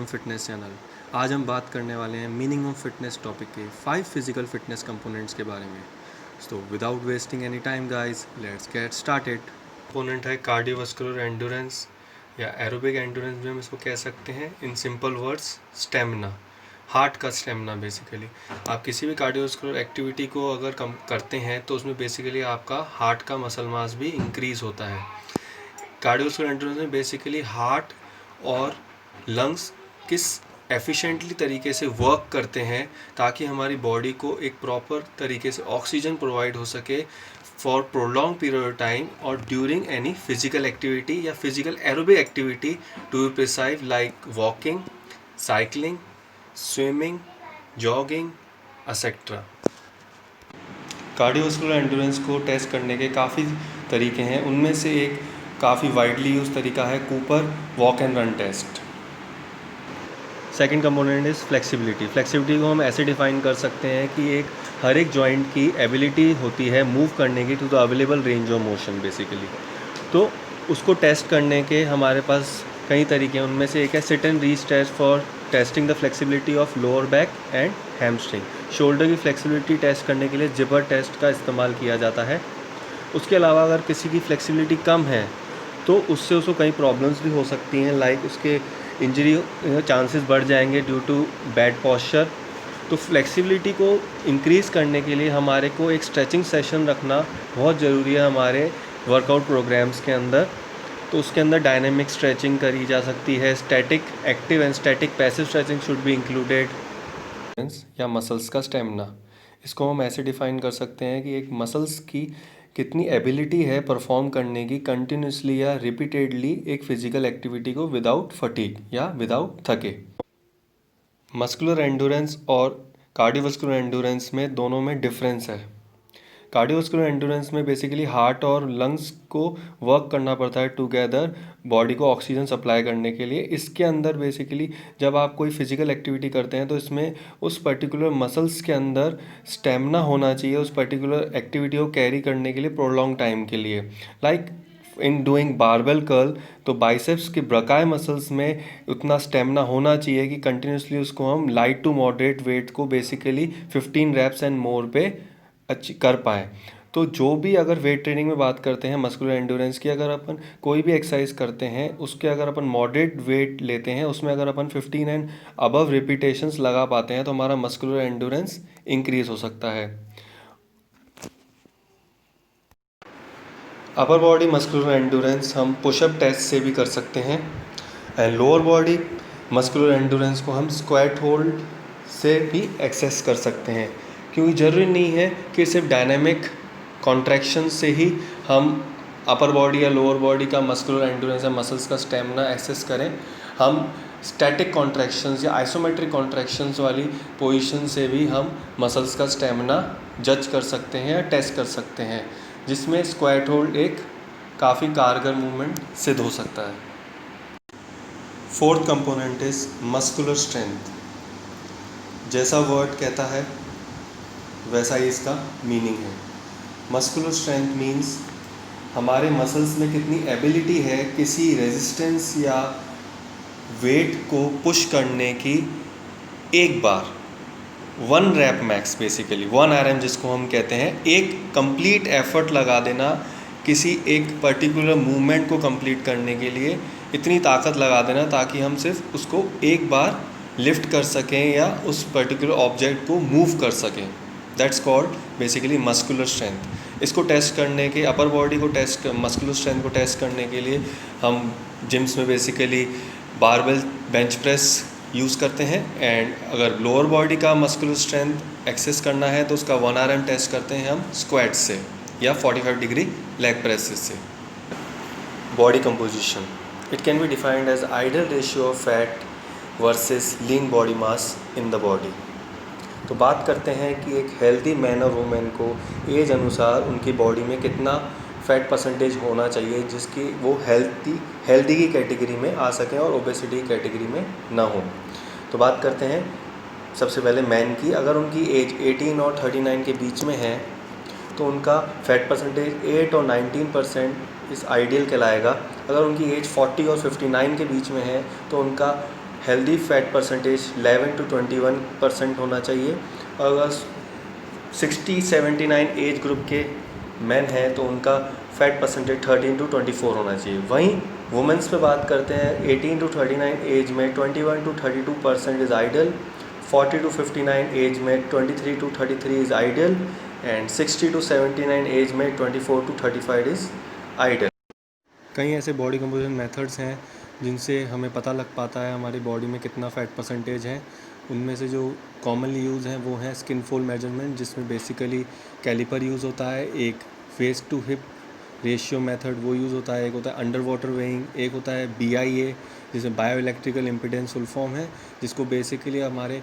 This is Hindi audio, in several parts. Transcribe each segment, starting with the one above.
Fitness channel. आज हम बात करने वाले हैं मीनिंग ऑफ फिटनेस टॉपिक के 5 फिजिकल फिटनेस कंपोनेंट्स के बारे में। तो without wasting any time guys, let's get started. Component है कार्डियोवास्कुलर एंड्योरेंस या एरोबिक एंड्योरेंस भी हम इसको कह सकते हैं। In simple words, stamina, heart का स्टेमिना। बेसिकली आप किसी भी कार्डियोवास्कुलर एक्टिविटी को अगर कम करते हैं तो उसमें बेसिकली आपका हार्ट का मसल मास भी इंक्रीज होता है। कार्डियोवास्कुलर एंड्योरेंस में बेसिकली हार्ट और लंग्स किस एफिशिएंटली तरीके से वर्क करते हैं ताकि हमारी बॉडी को एक प्रॉपर तरीके से ऑक्सीजन प्रोवाइड हो सके for prolong period of time और ड्यूरिंग एनी फिजिकल एक्टिविटी या physical aerobic activity to be precise like walking, cycling, swimming, jogging etcetera. Cardiovascular endurance को टेस्ट करने के काफ़ी तरीके हैं। उनमें से एक काफ़ी वाइडली यूज तरीका है Cooper walk and run test. Second component is flexibility. Flexibility को हम ऐसे डिफाइन कर सकते हैं कि एक हर एक जॉइंट की एबिलिटी होती है मूव करने की to the available range of motion basically. तो उसको टेस्ट करने के हमारे पास कई तरीके हैं। उनमें से एक है sit and reach test for testing the flexibility of lower back and hamstring. Shoulder की फ्लेक्सिबिलिटी टेस्ट करने के लिए जिबर टेस्ट का इस्तेमाल किया जाता है। उसके अलावा अगर किसी की फ्लेक्सिबिलिटी कम है तो उससे उसको कई प्रॉब्लम्स भी हो सकती हैं, लाइक उसके इंजरी चांसेस बढ़ जाएंगे ड्यू टू बैड पॉस्चर। तो फ्लेक्सिबिलिटी को इंक्रीज़ करने के लिए हमारे को एक स्ट्रेचिंग सेशन रखना बहुत ज़रूरी है हमारे वर्कआउट प्रोग्राम्स के अंदर। तो उसके अंदर डायनेमिक स्ट्रेचिंग करी जा सकती है, static active and static passive stretching should be included. या मसल्स का स्टेमिना, इसको हम ऐसे डिफाइन कर सकते हैं कि एक मसल्स की कितनी एबिलिटी है परफॉर्म करने की कंटिन्यूसली या रिपीटेडली एक फिजिकल एक्टिविटी को विदाउट फटीग या विदाउट थके। मस्कुलर एंड्योरेंस और कार्डियोवास्कुलर एंड्योरेंस में दोनों में डिफरेंस है। कार्डियोवास्कुलर एंड्योरेंस में बेसिकली हार्ट और लंग्स को वर्क करना पड़ता है टुगेदर बॉडी को ऑक्सीजन सप्लाई करने के लिए। इसके अंदर बेसिकली जब आप कोई फिजिकल एक्टिविटी करते हैं तो इसमें उस पर्टिकुलर मसल्स के अंदर स्टेमिना होना चाहिए उस पर्टिकुलर एक्टिविटी को कैरी करने के लिए प्रोलॉन्ग टाइम के लिए। Like in doing barbell curl, तो बाइसेप्स के ब्रकाई मसल्स में उतना स्टेमिना होना चाहिए कि कंटिन्यूसली उसको हम लाइट टू मॉडरेट वेट को बेसिकली 15 रैप्स एंड मोर पे अच्छी कर पाएँ। तो जो भी अगर वेट ट्रेनिंग में बात करते हैं मस्कुलर एंड्योरेंस की, अगर अपन कोई भी एक्सरसाइज करते हैं उसके अगर अपन मॉडरेट वेट लेते हैं उसमें अगर अपन 15 एंड अबव रिपीटेशंस लगा पाते हैं तो हमारा मस्कुलर एंड्योरेंस इंक्रीज हो सकता है। अपर बॉडी मस्कुलर एंड्योरेंस हम पुशअप टेस्ट से भी कर सकते हैं and lower body muscular endurance को हम स्क्वाट होल्ड से भी एक्सेस कर सकते हैं, क्योंकि ज़रूरी नहीं है कि सिर्फ डायनेमिक कॉन्ट्रैक्शन से ही हम अपर बॉडी या लोअर बॉडी का मस्कुलर एंड्योरेंस या मसल्स का स्टेमिना एक्सेस करें। हम स्टैटिक कॉन्ट्रैक्शंस या आइसोमेट्रिक कॉन्ट्रैक्शंस वाली पोजीशन से भी हम मसल्स का स्टेमिना जज कर सकते हैं या टेस्ट कर सकते हैं, जिसमें स्क्वाट होल्ड एक काफ़ी कारगर मूवमेंट सिद्ध हो सकता है। Fourth component is muscular strength. जैसा वर्ड कहता है वैसा ही इसका मीनिंग है। मस्कुलर स्ट्रेंथ मीन्स हमारे मसल्स में कितनी एबिलिटी है किसी रेजिस्टेंस या वेट को पुश करने की एक बार 1 रैप मैक्स, बेसिकली 1 RM जिसको हम कहते हैं, एक कंप्लीट एफर्ट लगा देना किसी एक पर्टिकुलर मूवमेंट को कंप्लीट करने के लिए, इतनी ताकत लगा देना ताकि हम सिर्फ उसको एक बार लिफ्ट कर सकें या उस पर्टिकुलर ऑब्जेक्ट को मूव कर सकें। That's called basically muscular strength. इसको टेस्ट करने के अपर बॉडी को टेस्ट मस्कुलर स्ट्रेंथ को टेस्ट करने के लिए हम जिम्स में basically barbell bench press use करते हैं एंड अगर लोअर बॉडी का मस्कुलर स्ट्रेंथ एक्सेस करना है तो उसका 1 RM टेस्ट करते हैं हम स्क्वाट से या 45 डिग्री लेग प्रेसेस से। Body composition, it can be defined as ideal ratio of fat versus lean body mass in the body. तो बात करते हैं कि एक हेल्दी मैन और वुमेन को एज अनुसार उनकी बॉडी में कितना फैट परसेंटेज होना चाहिए जिसकी वो हेल्दी की कैटेगरी में आ सकें और ओबेसिटी की कैटेगरी में ना हो। तो बात करते हैं सबसे पहले मैन की। अगर उनकी एज 18 और 39 के बीच में है तो उनका फैट परसेंटेज 8 और 19% इस आइडियल कहलाएगा। अगर उनकी एज 40 और 59 के बीच में है तो उनका हेल्दी फैट परसेंटेज 11 to 21% होना चाहिए। और अगर 60-79 एज ग्रुप के मेन हैं तो उनका फैट परसेंटेज 13 to 24 होना चाहिए। वहीं वुमेंस पे बात करते हैं, 18 to 39 एज में 21 to 32% is ideal, 40 to 59 age में 23 to 33 is ideal, and 60 to 79 age में 24 to 35 इज़ आइडियल। कई ऐसे बॉडी कंपोजिशन मेथड्स हैं जिनसे हमें पता लग पाता है हमारी बॉडी में कितना फ़ैट परसेंटेज है। उनमें से जो कॉमनली यूज़ हैं वो हैं स्किन फोल्ड मेजरमेंट, जिसमें बेसिकली कैलिपर यूज़ होता है, एक waist to hip ratio method वो यूज़ होता है, एक होता है अंडर वाटर वेइंग, एक होता है BIA जिसमें bio electrical impedance full form है, जिसको बेसिकली हमारे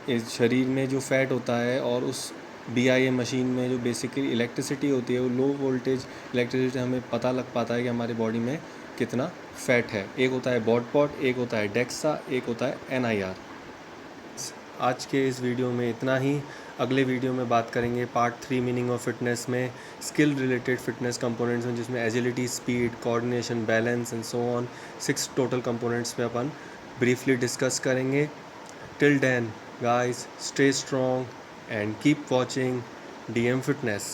इस शरीर में जो फैट होता है और उस BIA मशीन में जो बेसिकली इलेक्ट्रिसिटी होती है वो लो वोल्टेज इलेक्ट्रिसिटी हमें पता लग पाता है कि हमारी बॉडी में कितना फ़ैट है। एक होता है बॉडपॉट, एक होता है डेक्सा, एक होता है NIR। आज के इस वीडियो में इतना ही। अगले वीडियो में बात करेंगे पार्ट 3 मीनिंग ऑफ फिटनेस में स्किल रिलेटेड फिटनेस कंपोनेंट्स में, जिसमें agility, speed, coordination, balance and so on 6 total components पे अपन ब्रीफली डिस्कस करेंगे। Till then guys, stay strong and keep watching DM Fitness.